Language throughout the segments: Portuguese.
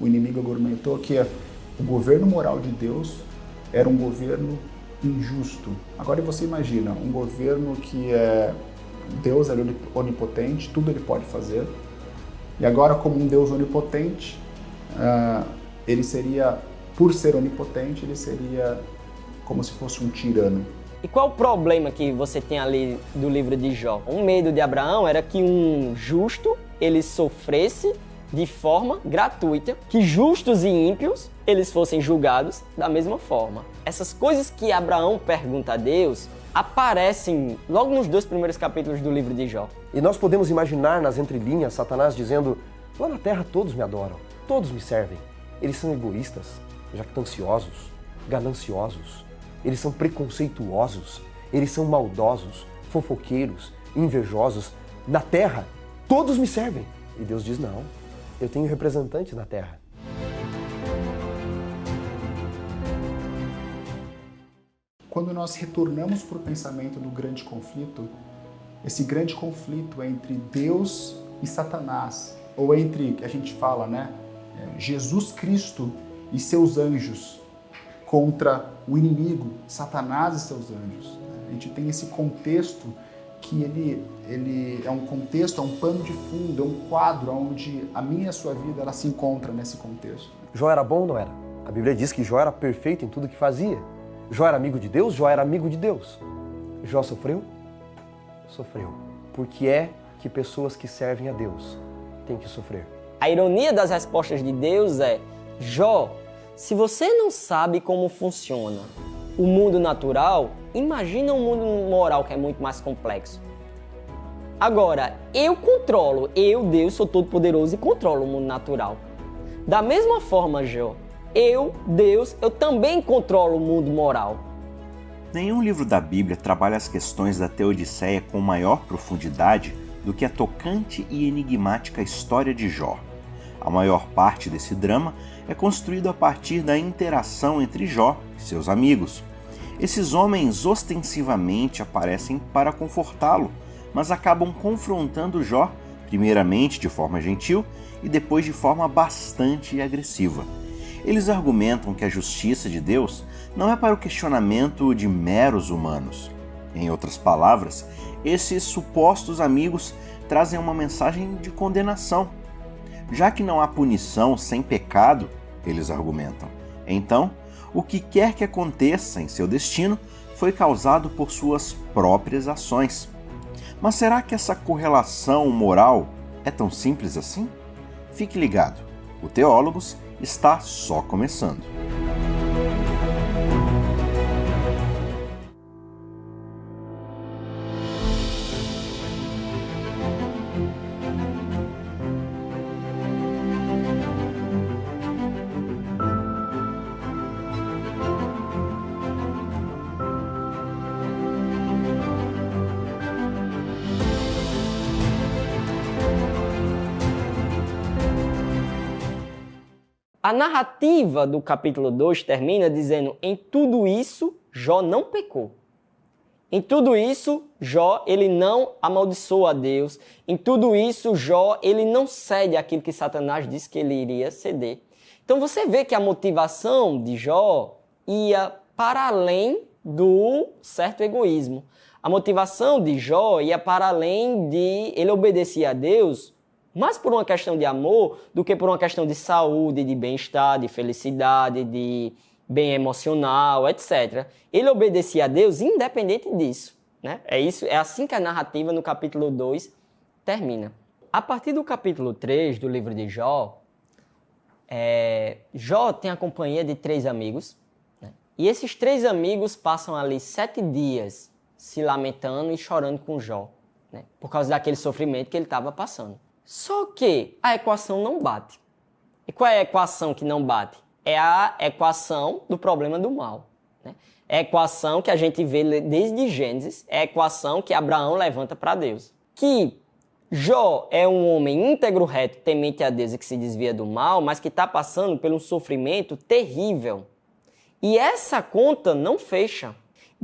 o inimigo argumentou que o governo moral de Deus era um governo injusto. Agora você imagina, um governo que Deus é onipotente, tudo ele pode fazer, e agora como um Deus onipotente, ele seria, por ser onipotente, ele seria como se fosse um tirano. E qual o problema que você tem ali do livro de Jó? O medo de Abraão era que um justo, ele sofresse de forma gratuita, que justos e ímpios, eles fossem julgados da mesma forma. Essas coisas que Abraão pergunta a Deus aparecem logo nos 2 primeiros capítulos do livro de Jó. E nós podemos imaginar nas entrelinhas Satanás dizendo: lá na terra todos me adoram, todos me servem. Eles são egoístas, jactanciosos, gananciosos. Eles são preconceituosos, eles são maldosos, fofoqueiros, invejosos. Na terra, todos me servem. E Deus diz: não, eu tenho representantes na terra. Quando nós retornamos para o pensamento do grande conflito, esse grande conflito entre Deus e Satanás, ou entre, a gente fala, Jesus Cristo e seus anjos, contra o inimigo, Satanás e seus anjos. A gente tem esse contexto que ele é um contexto, é um pano de fundo, é um quadro onde a minha e a sua vida ela se encontra nesse contexto. Jó era bom ou não era? A Bíblia diz que Jó era perfeito em tudo que fazia. Jó era amigo de Deus? Jó era amigo de Deus. Jó sofreu? Sofreu. Porque é que pessoas que servem a Deus têm que sofrer. A ironia das respostas de Deus é: Jó, se você não sabe como funciona o mundo natural, imagina um mundo moral que é muito mais complexo. Agora, eu, Deus, sou todo poderoso e controlo o mundo natural. Da mesma forma, Jó, Deus, eu também controlo o mundo moral. Nenhum livro da Bíblia trabalha as questões da Teodiceia com maior profundidade do que a tocante e enigmática história de Jó. A maior parte desse drama é construído a partir da interação entre Jó e seus amigos. Esses homens ostensivamente aparecem para confortá-lo, mas acabam confrontando Jó, primeiramente de forma gentil e depois de forma bastante agressiva. Eles argumentam que a justiça de Deus não é para o questionamento de meros humanos. Em outras palavras, esses supostos amigos trazem uma mensagem de condenação. Já que não há punição sem pecado, eles argumentam, então, o que quer que aconteça em seu destino foi causado por suas próprias ações. Mas será que essa correlação moral é tão simples assim? Fique ligado, o Teólogos está só começando. A narrativa do capítulo 2 termina dizendo: em tudo isso, Jó não pecou. Em tudo isso, Jó, ele não amaldiçoa a Deus. Em tudo isso, Jó, ele não cede àquilo que Satanás disse que ele iria ceder. Então você vê que a motivação de Jó ia para além do certo egoísmo. A motivação de Jó ia para além de ele obedecer a Deus, mais por uma questão de amor do que por uma questão de saúde, de bem-estar, de felicidade, de bem emocional, etc. Ele obedecia a Deus independente disso, né? É assim que a narrativa no capítulo 2 termina. A partir do capítulo 3 do livro de Jó, Jó tem a companhia de 3 amigos, né? E esses 3 amigos passam ali 7 dias se lamentando e chorando com Jó, né? Por causa daquele sofrimento que ele estava passando. Só que a equação não bate. E qual é a equação que não bate? É a equação do problema do mal, né? É a equação que a gente vê desde Gênesis, é a equação que Abraão levanta para Deus. Que Jó é um homem íntegro, reto, temente a Deus e que se desvia do mal, mas que está passando por um sofrimento terrível. E essa conta não fecha.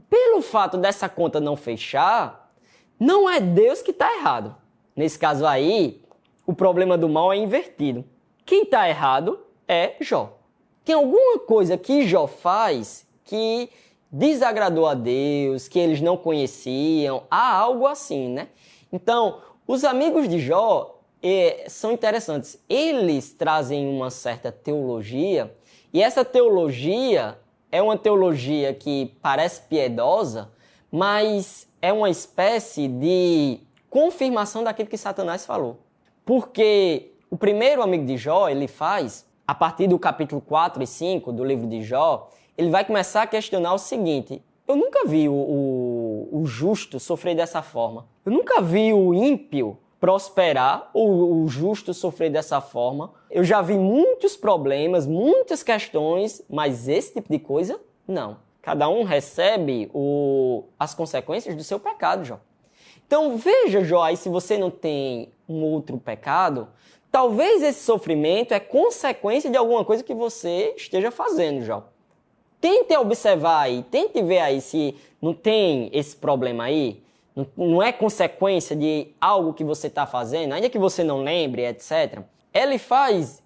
Pelo fato dessa conta não fechar, não é Deus que está errado. Nesse caso aí, o problema do mal é invertido. Quem está errado é Jó. Tem alguma coisa que Jó faz que desagradou a Deus, que eles não conheciam, há algo assim, né? Então, os amigos de Jó são interessantes. Eles trazem uma certa teologia, e essa teologia é uma teologia que parece piedosa, mas é uma espécie de confirmação daquilo que Satanás falou. Porque o primeiro amigo de Jó, ele faz, a partir do capítulo 4 e 5 do livro de Jó, ele vai começar a questionar o seguinte: eu nunca vi o justo sofrer dessa forma. Eu nunca vi o ímpio prosperar ou o justo sofrer dessa forma. Eu já vi muitos problemas, muitas questões, mas esse tipo de coisa, não. Cada um recebe as consequências do seu pecado, Jó. Então veja, Jó, aí se você não tem um outro pecado, talvez esse sofrimento é consequência de alguma coisa que você esteja fazendo, Jó. Tente observar aí, tente ver aí se não tem esse problema aí, não é consequência de algo que você está fazendo, ainda que você não lembre, etc.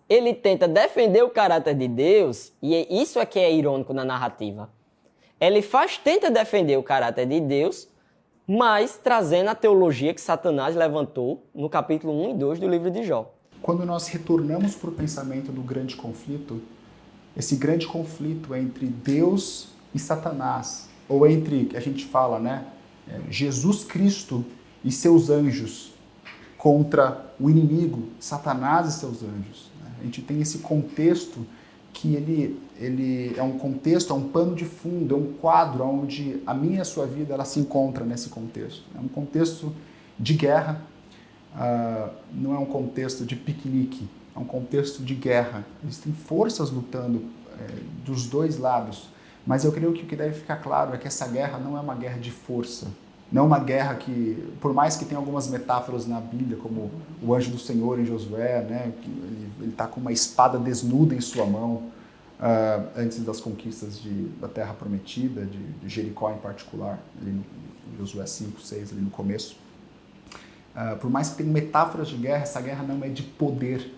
Ele tenta defender o caráter de Deus, e isso é que é irônico na narrativa. Tenta defender o caráter de Deus, mas trazendo a teologia que Satanás levantou no capítulo 1 e 2 do livro de Jó. Quando nós retornamos para o pensamento do grande conflito, esse grande conflito entre Deus e Satanás, ou entre, que a gente fala, né, Jesus Cristo e seus anjos contra o inimigo, Satanás e seus anjos. A gente tem esse contexto que ele é um contexto, é um pano de fundo, é um quadro onde a minha e a sua vida ela se encontra nesse contexto. É um contexto de guerra, não é um contexto de piquenique, é um contexto de guerra. Existem forças lutando dos dois lados, mas eu creio que o que deve ficar claro é que essa guerra não é uma guerra de força, não é uma guerra que, por mais que tenha algumas metáforas na Bíblia, como o anjo do Senhor em Josué, né, que ele está com uma espada desnuda em sua mão, antes das conquistas da Terra Prometida, de Jericó em particular, ali no Josué 5, 6, ali no começo. Por mais que tenha metáforas de guerra, essa guerra não é de poder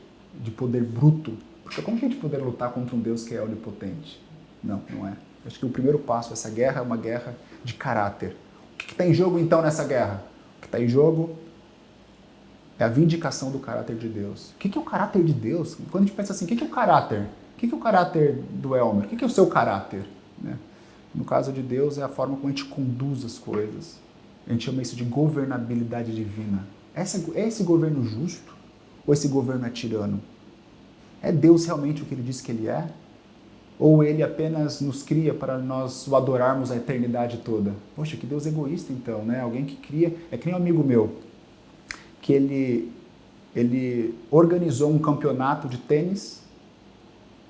bruto. Porque como que a gente poderia lutar contra um Deus que é onipotente? Não, não é. Acho que o primeiro passo, essa guerra é uma guerra de caráter. O que está em jogo então nessa guerra? O que está em jogo é a vindicação do caráter de Deus. O que é o caráter de Deus? Quando a gente pensa assim, o que é o caráter? O que é o caráter do Elmer? O que é o seu caráter? Né? No caso de Deus, é a forma como a gente conduz as coisas. A gente chama isso de governabilidade divina. É esse governo justo? Ou esse governo é tirano? É Deus realmente o que ele diz que ele é? Ou ele apenas nos cria para nós o adorarmos a eternidade toda? Poxa, que Deus egoísta então, né? Alguém que cria... É que nem um amigo meu, que ele organizou um campeonato de tênis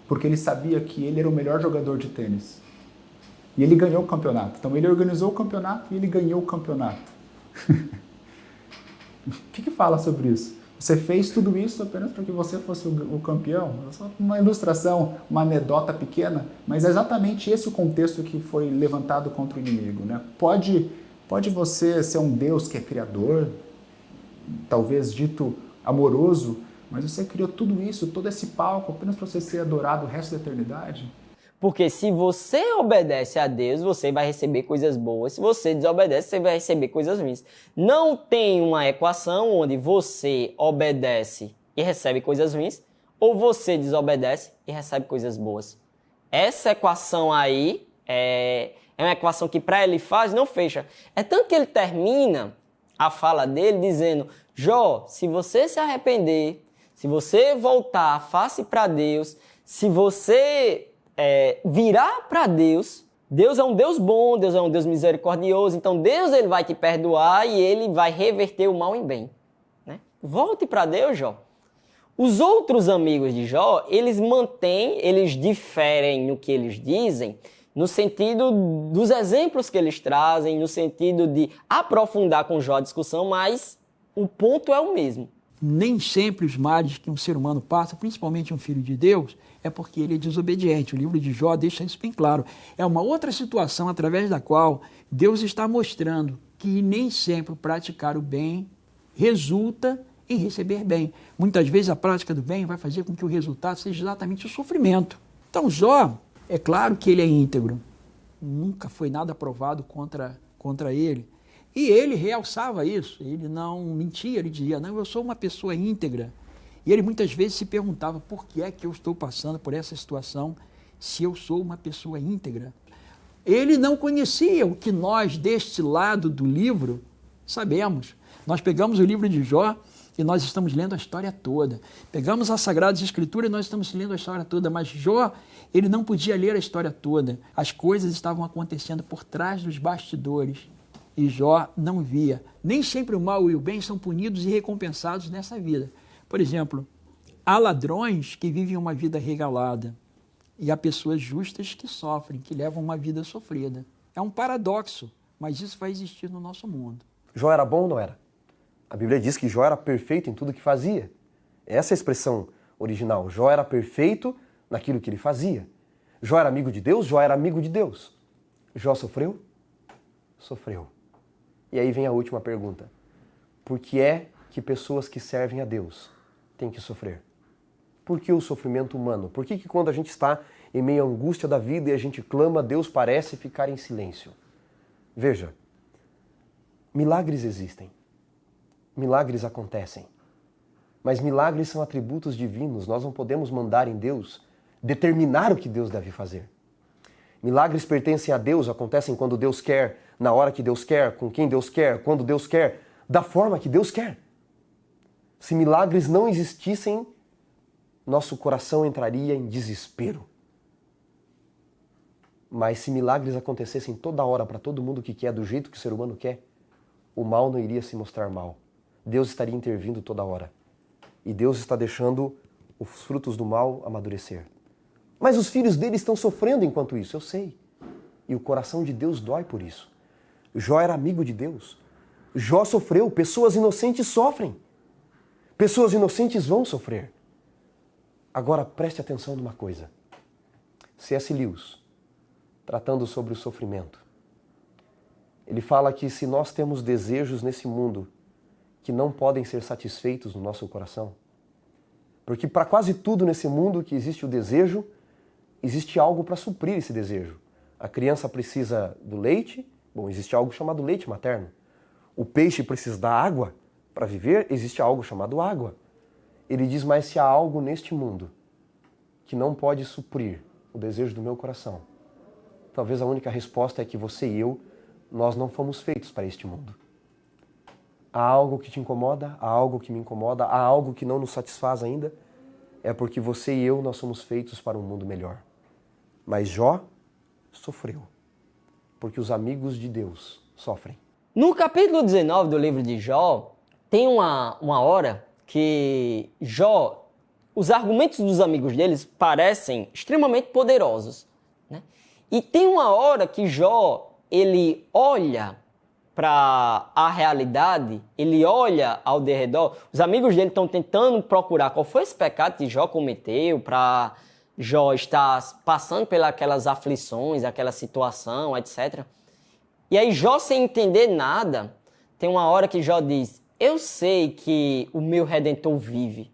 porque ele sabia que ele era o melhor jogador de tênis. E ele ganhou o campeonato. Então ele organizou o campeonato e ele ganhou o campeonato. O que fala sobre isso? Você fez tudo isso apenas para que você fosse o campeão? É só uma ilustração, uma anedota pequena, mas é exatamente esse o contexto que foi levantado contra o inimigo, né? Pode você ser um Deus que é criador, talvez dito amoroso, mas você criou tudo isso, todo esse palco, apenas para você ser adorado o resto da eternidade? Porque se você obedece a Deus, você vai receber coisas boas. Se você desobedece, você vai receber coisas ruins. Não tem uma equação onde você obedece e recebe coisas ruins, ou você desobedece e recebe coisas boas. Essa equação aí é uma equação que para ele faz não fecha. É tanto que ele termina a fala dele dizendo: Jó, se você se arrepender, se você voltar face para Deus, se você virar para Deus, Deus é um Deus bom, Deus é um Deus misericordioso, então Deus ele vai te perdoar e ele vai reverter o mal em bem. Né? Volte para Deus, Jó. Os outros amigos de Jó, eles diferem no que eles dizem, no sentido dos exemplos que eles trazem, no sentido de aprofundar com Jó a discussão, mas o ponto é o mesmo. Nem sempre os males que um ser humano passa, principalmente um filho de Deus, é porque ele é desobediente. O livro de Jó deixa isso bem claro. É uma outra situação através da qual Deus está mostrando que nem sempre praticar o bem resulta em receber bem. Muitas vezes a prática do bem vai fazer com que o resultado seja exatamente o sofrimento. Então Jó, é claro que ele é íntegro. Nunca foi nada provado contra ele. E ele realçava isso, ele não mentia, ele dizia, não, eu sou uma pessoa íntegra. E ele muitas vezes se perguntava, por que é que eu estou passando por essa situação se eu sou uma pessoa íntegra? Ele não conhecia o que nós, deste lado do livro, sabemos. Nós pegamos o livro de Jó e nós estamos lendo a história toda. Pegamos as Sagradas Escrituras e nós estamos lendo a história toda, mas Jó, ele não podia ler a história toda. As coisas estavam acontecendo por trás dos bastidores e Jó não via. Nem sempre o mal e o bem são punidos e recompensados nessa vida. Por exemplo, há ladrões que vivem uma vida regalada e há pessoas justas que sofrem, que levam uma vida sofrida. É um paradoxo, mas isso vai existir no nosso mundo. Jó era bom ou não era? A Bíblia diz que Jó era perfeito em tudo que fazia. Essa é a expressão original. Jó era perfeito naquilo que ele fazia. Jó era amigo de Deus? Jó era amigo de Deus. Jó sofreu? Sofreu. E aí vem a última pergunta. Por que é que pessoas que servem a Deus têm que sofrer? Por que o sofrimento humano? Por que quando a gente está em meio à angústia da vida e a gente clama, Deus parece ficar em silêncio? Veja, milagres existem. Milagres acontecem. Mas milagres são atributos divinos. Nós não podemos mandar em Deus determinar o que Deus deve fazer. Milagres pertencem a Deus, acontecem quando Deus quer, na hora que Deus quer, com quem Deus quer, quando Deus quer, da forma que Deus quer. Se milagres não existissem, nosso coração entraria em desespero. Mas se milagres acontecessem toda hora para todo mundo que quer, do jeito que o ser humano quer, o mal não iria se mostrar mal. Deus estaria intervindo toda hora. E Deus está deixando os frutos do mal amadurecer. Mas os filhos dele estão sofrendo enquanto isso, eu sei. E o coração de Deus dói por isso. Jó era amigo de Deus. Jó sofreu, pessoas inocentes sofrem. Pessoas inocentes vão sofrer. Agora preste atenção numa coisa. C.S. Lewis, tratando sobre o sofrimento, ele fala que se nós temos desejos nesse mundo que não podem ser satisfeitos no nosso coração, porque para quase tudo nesse mundo que existe o desejo, existe algo para suprir esse desejo. A criança precisa do leite, bom, existe algo chamado leite materno. O peixe precisa da água para viver, existe algo chamado água. Ele diz, mas se há algo neste mundo que não pode suprir o desejo do meu coração, talvez a única resposta é que você e eu, nós não fomos feitos para este mundo. Há algo que te incomoda, há algo que me incomoda, há algo que não nos satisfaz ainda, é porque você e eu, nós somos feitos para um mundo melhor. Mas Jó sofreu, porque os amigos de Deus sofrem. No capítulo 19 do livro de Jó, tem uma hora que Jó, os argumentos dos amigos deles parecem extremamente poderosos, né? E tem uma hora que Jó, ele olha para a realidade, ele olha ao derredor, os amigos dele estão tentando procurar qual foi esse pecado que Jó cometeu, para Jó estar passando pelas aflições, aquela situação, etc. E aí Jó, sem entender nada, tem uma hora que Jó diz, eu sei que o meu Redentor vive.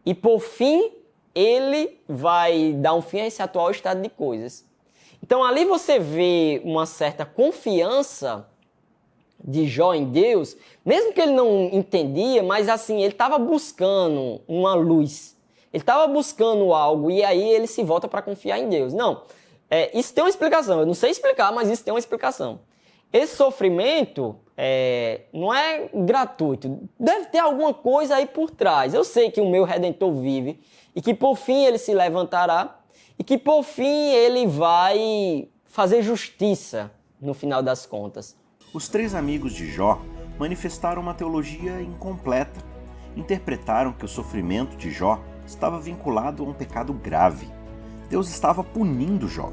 E por fim, ele vai dar um fim a esse atual estado de coisas. Então ali você vê uma certa confiança de Jó em Deus, mesmo que ele não entendia, mas assim, ele estava buscando uma luz. Ele estava buscando algo e aí ele se volta para confiar em Deus. Não, isso tem uma explicação. Eu não sei explicar, mas isso tem uma explicação. Esse sofrimento não é gratuito. Deve ter alguma coisa aí por trás. Eu sei que o meu Redentor vive e que por fim ele se levantará e que por fim ele vai fazer justiça no final das contas. Os três amigos de Jó manifestaram uma teologia incompleta. Interpretaram que o sofrimento de Jó estava vinculado a um pecado grave. Deus estava punindo Jó.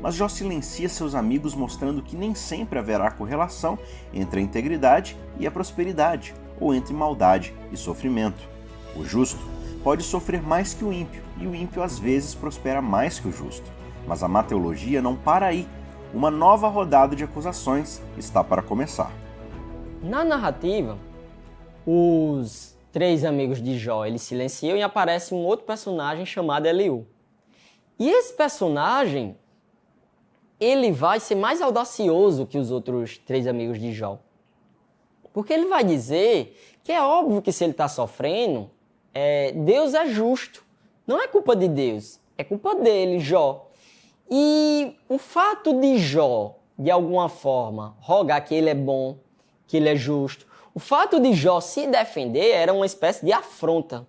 Mas Jó silencia seus amigos, mostrando que nem sempre haverá correlação entre a integridade e a prosperidade, ou entre maldade e sofrimento. O justo pode sofrer mais que o ímpio, e o ímpio às vezes prospera mais que o justo. Mas a má teologia não para aí. Uma nova rodada de acusações está para começar. Na narrativa, os três amigos de Jó, eles silenciam e aparece um outro personagem chamado Eliú. E esse personagem, ele vai ser mais audacioso que os outros três amigos de Jó. Porque ele vai dizer que é óbvio que se ele está sofrendo, Deus é justo. Não é culpa de Deus, é culpa dele, Jó. E o fato de Jó, de alguma forma, rogar que ele é bom, que ele é justo, o fato de Jó se defender era uma espécie de afronta.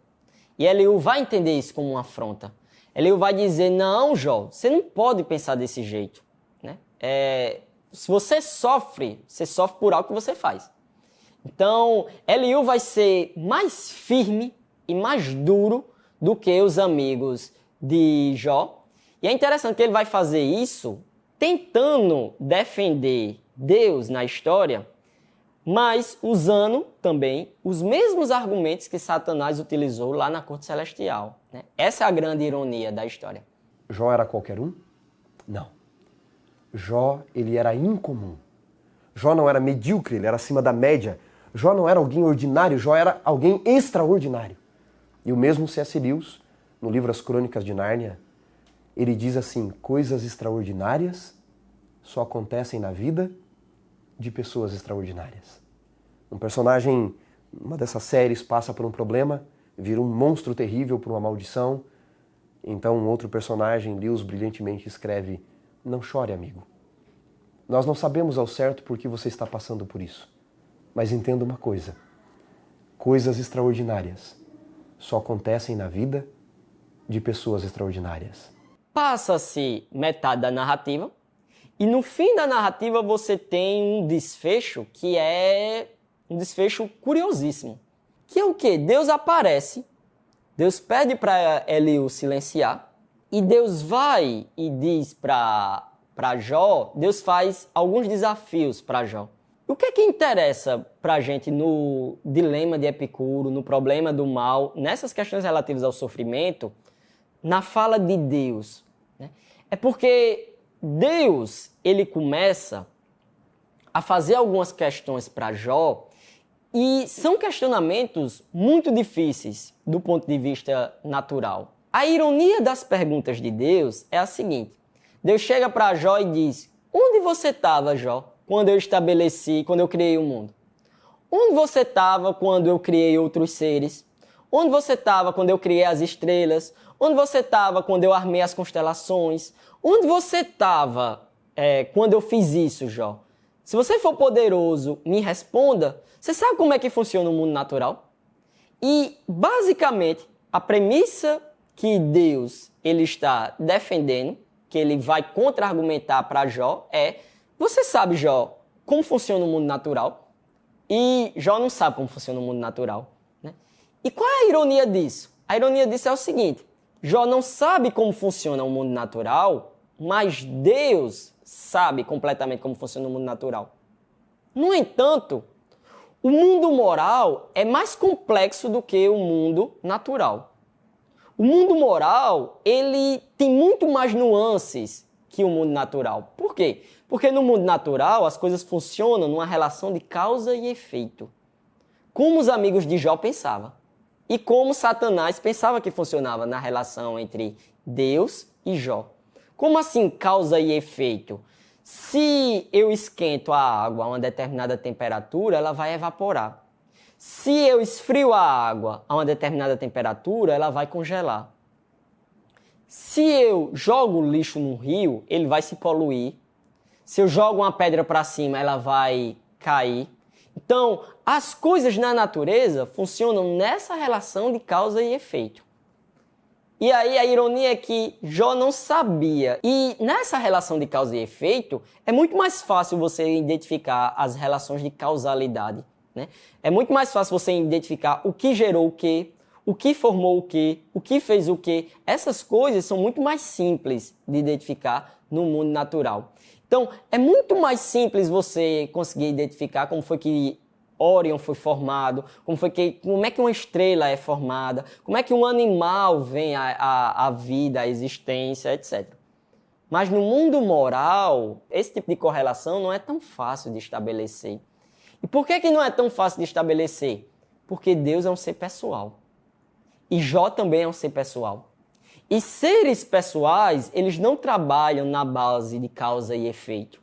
E Eliú vai entender isso como uma afronta. Eliú vai dizer, não, Jó, você não pode pensar desse jeito. Né? Se você sofre por algo que você faz. Então, Eliú vai ser mais firme e mais duro do que os amigos de Jó. E é interessante que ele vai fazer isso tentando defender Deus na história, mas usando também os mesmos argumentos que Satanás utilizou lá na corte celestial. Né? Essa é a grande ironia da história. Jó era qualquer um? Não. Jó, ele era incomum. Jó não era medíocre, ele era acima da média. Jó não era alguém ordinário, Jó era alguém extraordinário. E o mesmo C.S. Lewis, no livro As Crônicas de Nárnia, ele diz assim, coisas extraordinárias só acontecem na vida de pessoas extraordinárias. Um personagem, uma dessas séries, passa por um problema, vira um monstro terrível por uma maldição. Então um outro personagem, Lewis, brilhantemente escreve, não chore, amigo. Nós não sabemos ao certo por que você está passando por isso. Mas entenda uma coisa, coisas extraordinárias só acontecem na vida de pessoas extraordinárias. Passa-se metade da narrativa e no fim da narrativa você tem um desfecho que é um desfecho curiosíssimo. Que é o quê? Deus aparece, Deus pede para Eliú silenciar e Deus vai e diz para Jó, Deus faz alguns desafios para Jó. O que é que interessa para a gente no dilema de Epicuro, no problema do mal, nessas questões relativas ao sofrimento, na fala de Deus? Né? É porque Deus, ele começa a fazer algumas questões para Jó e são questionamentos muito difíceis do ponto de vista natural. A ironia das perguntas de Deus é a seguinte. Deus chega para Jó e diz, onde você estava, Jó? Quando eu criei o mundo? Onde você estava quando eu criei outros seres? Onde você estava quando eu criei as estrelas? Onde você estava quando eu armei as constelações? Onde você estava quando eu fiz isso, Jó? Se você for poderoso, me responda. Você sabe como é que funciona o mundo natural? E, basicamente, a premissa que Deus ele está defendendo, que ele vai contra-argumentar para Jó, você sabe, Jó, como funciona o mundo natural? E Jó não sabe como funciona o mundo natural. Né? E qual é a ironia disso? A ironia disso é o seguinte, Jó não sabe como funciona o mundo natural, mas Deus sabe completamente como funciona o mundo natural. No entanto, o mundo moral é mais complexo do que o mundo natural. O mundo moral, ele tem muito mais nuances que o mundo natural. Por quê? Porque no mundo natural as coisas funcionam numa relação de causa e efeito. Como os amigos de Jó pensavam. E como Satanás pensava que funcionava na relação entre Deus e Jó. Como assim causa e efeito? Se eu esquento a água a uma determinada temperatura, ela vai evaporar. Se eu esfrio a água a uma determinada temperatura, ela vai congelar. Se eu jogo lixo no rio, ele vai se poluir. Se eu jogo uma pedra para cima, ela vai cair. Então, as coisas na natureza funcionam nessa relação de causa e efeito. E aí a ironia é que Jó não sabia. E nessa relação de causa e efeito, é muito mais fácil você identificar as relações de causalidade. Né? É muito mais fácil você identificar o que gerou o que formou o que fez o quê. Essas coisas são muito mais simples de identificar no mundo natural. Então, é muito mais simples você conseguir identificar como foi que Órion foi formado, como é que uma estrela é formada, como é que um animal vem à vida, à existência, etc. Mas no mundo moral, esse tipo de correlação não é tão fácil de estabelecer. E por que não é tão fácil de estabelecer? Porque Deus é um ser pessoal. E Jó também é um ser pessoal. E seres pessoais, eles não trabalham na base de causa e efeito.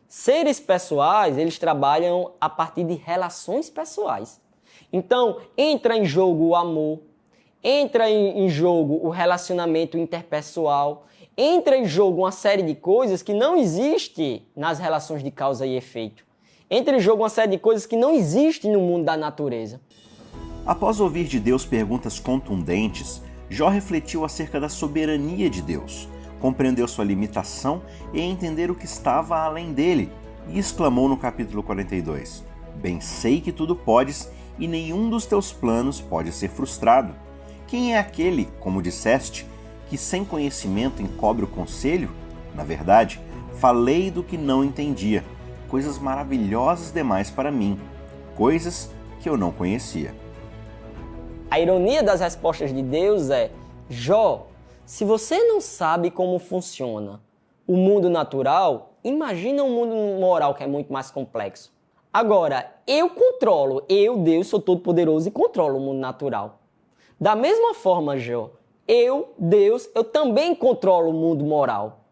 Seres pessoais, eles trabalham a partir de relações pessoais. Então, entra em jogo o amor, entra em jogo o relacionamento interpessoal, entra em jogo uma série de coisas que não existe nas relações de causa e efeito. Entra em jogo uma série de coisas que não existem no mundo da natureza. Após ouvir de Deus perguntas contundentes, Jó refletiu acerca da soberania de Deus, compreendeu sua limitação e entender o que estava além dele, e exclamou no capítulo 42, Bem sei que tudo podes, e nenhum dos teus planos pode ser frustrado. Quem é aquele, como disseste, que sem conhecimento encobre o conselho? Na verdade, falei do que não entendia, coisas maravilhosas demais para mim, coisas que eu não conhecia. A ironia das respostas de Deus é: Jó, se você não sabe como funciona o mundo natural, imagina um mundo moral que é muito mais complexo. Agora, eu controlo, eu, Deus, sou todo poderoso e controlo o mundo natural. Da mesma forma, Jó, eu, Deus, eu também controlo o mundo moral.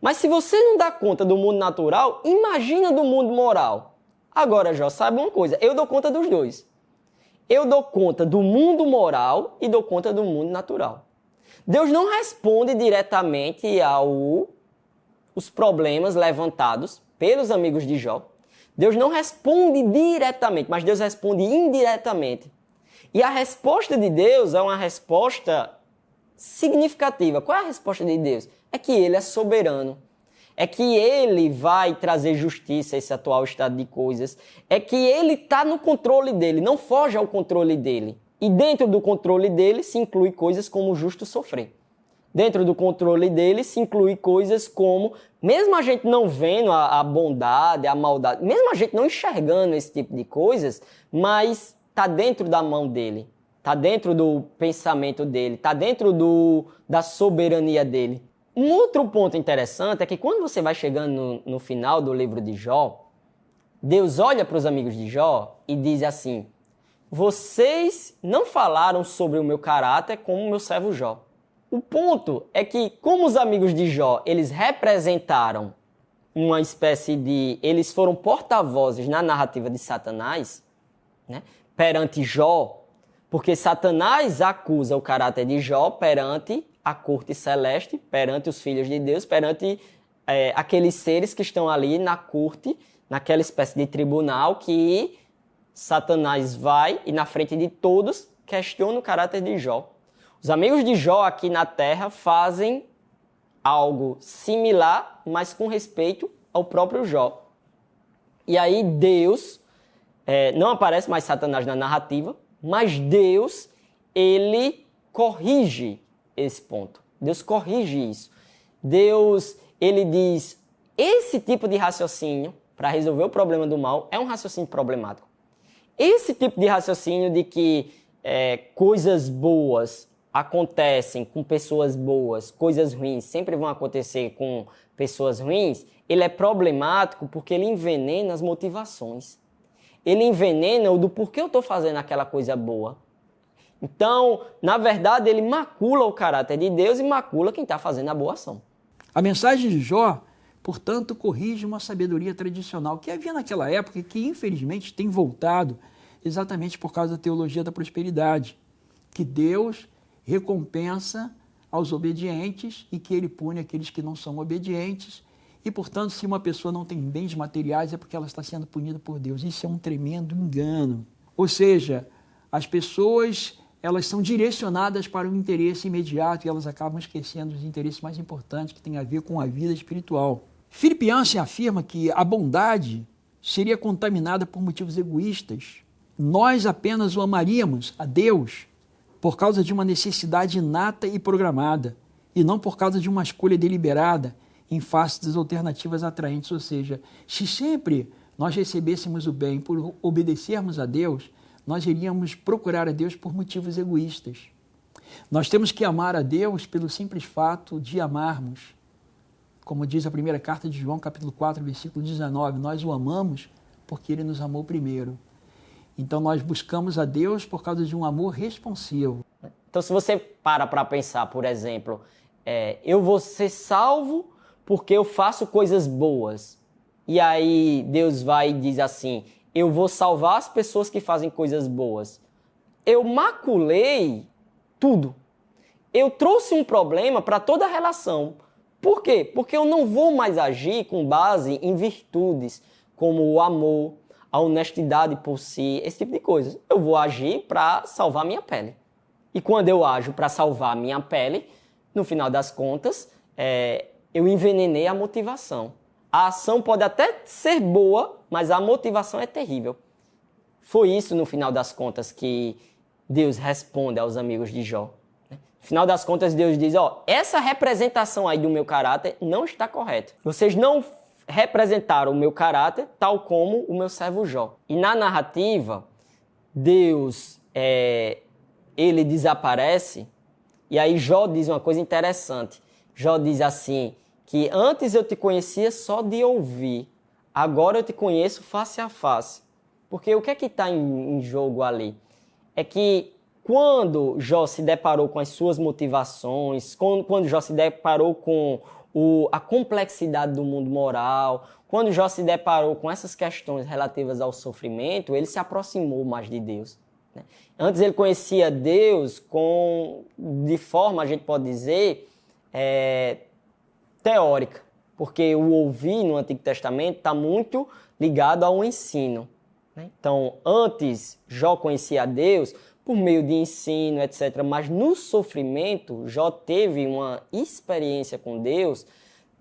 Mas se você não dá conta do mundo natural, imagina do mundo moral. Agora, Jó, sabe uma coisa, eu dou conta dos dois. Eu dou conta do mundo moral e dou conta do mundo natural. Deus não responde diretamente aos problemas levantados pelos amigos de Jó. Deus não responde diretamente, mas Deus responde indiretamente. E a resposta de Deus é uma resposta significativa. Qual é a resposta de Deus? É que Ele é soberano. É que Ele vai trazer justiça a esse atual estado de coisas. É que Ele está no controle dele, não foge ao controle dele. E dentro do controle dele se inclui coisas como o justo sofrer. Dentro do controle dele se inclui coisas como, mesmo a gente não vendo a bondade, a maldade, mesmo a gente não enxergando esse tipo de coisas, mas está dentro da mão dele, está dentro do pensamento dele, está dentro da soberania dele. Um outro ponto interessante é que quando você vai chegando no final do livro de Jó, Deus olha para os amigos de Jó e diz assim: vocês não falaram sobre o meu caráter como o meu servo Jó. O ponto é que, como os amigos de Jó, eles representaram uma espécie de... Eles foram porta-vozes na narrativa de Satanás, né, perante Jó, porque Satanás acusa o caráter de Jó perante a corte celeste, perante os filhos de Deus, perante aqueles seres que estão ali na corte, naquela espécie de tribunal que Satanás vai e na frente de todos questiona o caráter de Jó. Os amigos de Jó aqui na Terra fazem algo similar, mas com respeito ao próprio Jó. E aí Deus, não aparece mais Satanás na narrativa, mas Deus, ele corrige esse ponto. Deus corrige isso. Deus, ele diz, esse tipo de raciocínio, para resolver o problema do mal, é um raciocínio problemático. Esse tipo de raciocínio de que coisas boas acontecem com pessoas boas, coisas ruins sempre vão acontecer com pessoas ruins, ele é problemático porque ele envenena as motivações. Ele envenena o do porquê eu estou fazendo aquela coisa boa. Então, na verdade, ele macula o caráter de Deus e macula quem está fazendo a boa ação. A mensagem de Jó, portanto, corrige uma sabedoria tradicional que havia naquela época e que, infelizmente, tem voltado exatamente por causa da teologia da prosperidade, que Deus recompensa aos obedientes e que ele pune aqueles que não são obedientes. E, portanto, se uma pessoa não tem bens materiais é porque ela está sendo punida por Deus. Isso é um tremendo engano. Ou seja, as pessoas elas são direcionadas para o interesse imediato e elas acabam esquecendo os interesses mais importantes que têm a ver com a vida espiritual. Philip Yancey afirma que a bondade seria contaminada por motivos egoístas. Nós apenas o amaríamos a Deus por causa de uma necessidade inata e programada, e não por causa de uma escolha deliberada em face das alternativas atraentes. Ou seja, se sempre nós recebêssemos o bem por obedecermos a Deus, nós iríamos procurar a Deus por motivos egoístas. Nós temos que amar a Deus pelo simples fato de amarmos. Como diz a primeira carta de João, capítulo 4, versículo 19, nós o amamos porque ele nos amou primeiro. Então nós buscamos a Deus por causa de um amor responsivo. Então, se você para pensar, por exemplo, eu vou ser salvo porque eu faço coisas boas. E aí Deus vai e diz assim, eu vou salvar as pessoas que fazem coisas boas. Eu maculei tudo. Eu trouxe um problema para toda a relação. Por quê? Porque eu não vou mais agir com base em virtudes, como o amor, a honestidade por si, esse tipo de coisa. Eu vou agir para salvar minha pele. E quando eu ajo para salvar minha pele, no final das contas, eu envenenei a motivação. A ação pode até ser boa, mas a motivação é terrível. Foi isso, no final das contas, que Deus responde aos amigos de Jó. No final das contas, Deus diz, essa representação aí do meu caráter não está correta. Vocês não representaram o meu caráter tal como o meu servo Jó. E na narrativa, Deus, ele desaparece, e aí Jó diz uma coisa interessante. Jó diz assim, que antes eu te conhecia só de ouvir, agora eu te conheço face a face. Porque o que é que está em jogo ali? É que quando Jó se deparou com as suas motivações, quando Jó se deparou com a complexidade do mundo moral, quando Jó se deparou com essas questões relativas ao sofrimento, ele se aproximou mais de Deus. Né? Antes ele conhecia Deus de forma, a gente pode dizer, teórica, porque o ouvir no Antigo Testamento está muito ligado ao ensino. Né? Então, antes Jó conhecia a Deus por meio de ensino, etc. Mas no sofrimento, Jó teve uma experiência com Deus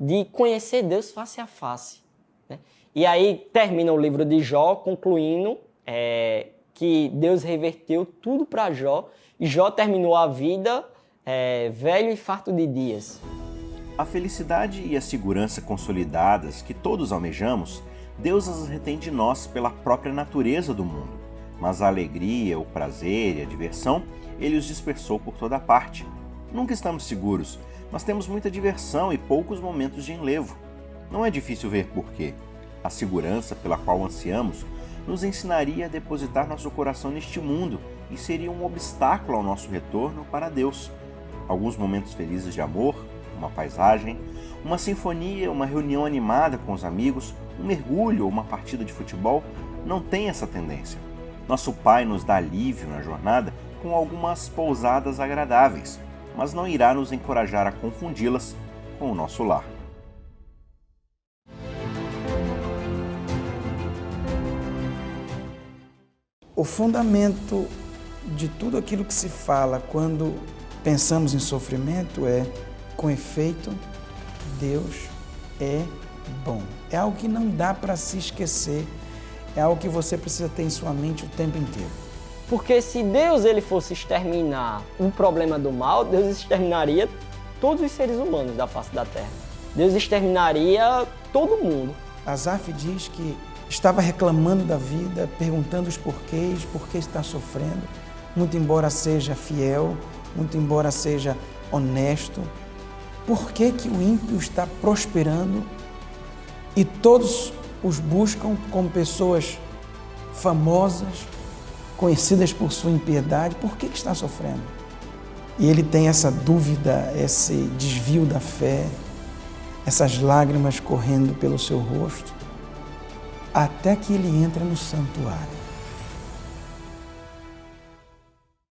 de conhecer Deus face a face. Né? E aí termina o livro de Jó concluindo que Deus reverteu tudo para Jó e Jó terminou a vida velho e farto de dias. A felicidade e a segurança consolidadas que todos almejamos, Deus as retém de nós pela própria natureza do mundo. Mas a alegria, o prazer e a diversão, ele os dispersou por toda parte. Nunca estamos seguros, mas temos muita diversão e poucos momentos de enlevo. Não é difícil ver por quê. A segurança pela qual ansiamos nos ensinaria a depositar nosso coração neste mundo e seria um obstáculo ao nosso retorno para Deus. Alguns momentos felizes de amor, uma paisagem, uma sinfonia, uma reunião animada com os amigos, um mergulho ou uma partida de futebol não tem essa tendência. Nosso Pai nos dá alívio na jornada com algumas pousadas agradáveis, mas não irá nos encorajar a confundi-las com o nosso lar. O fundamento de tudo aquilo que se fala quando pensamos em sofrimento com efeito, Deus é bom. É algo que não dá para se esquecer. É algo que você precisa ter em sua mente o tempo inteiro. Porque se Deus ele fosse exterminar o problema do mal, Deus exterminaria todos os seres humanos da face da terra. Deus exterminaria todo mundo. Asaf diz que estava reclamando da vida, perguntando os porquês, por que está sofrendo, muito embora seja fiel, muito embora seja honesto. Por que que o ímpio está prosperando e todos os buscam como pessoas famosas, conhecidas por sua impiedade? Por que está sofrendo? E ele tem essa dúvida, esse desvio da fé, essas lágrimas correndo pelo seu rosto, até que ele entra no santuário.